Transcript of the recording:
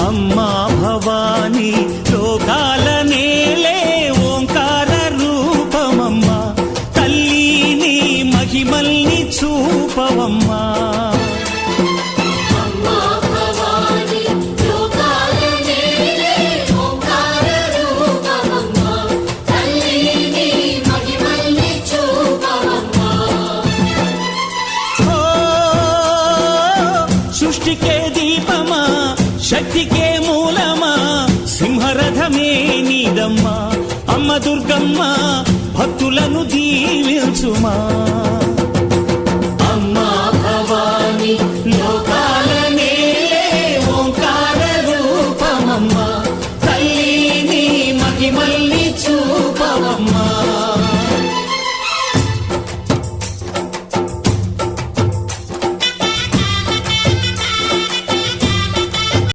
అమ్మా భవానీ లోకాల నేలే ఓంకార రూపమమ్మా తల్లి నీ మహిమల్ని చూపవమ్మా సృష్టికే దీపమా శక్తికే మూలమా సింహరథమే నీదమ్మా అమ్మ దుర్గమ్మ భక్తులను దీవించుమా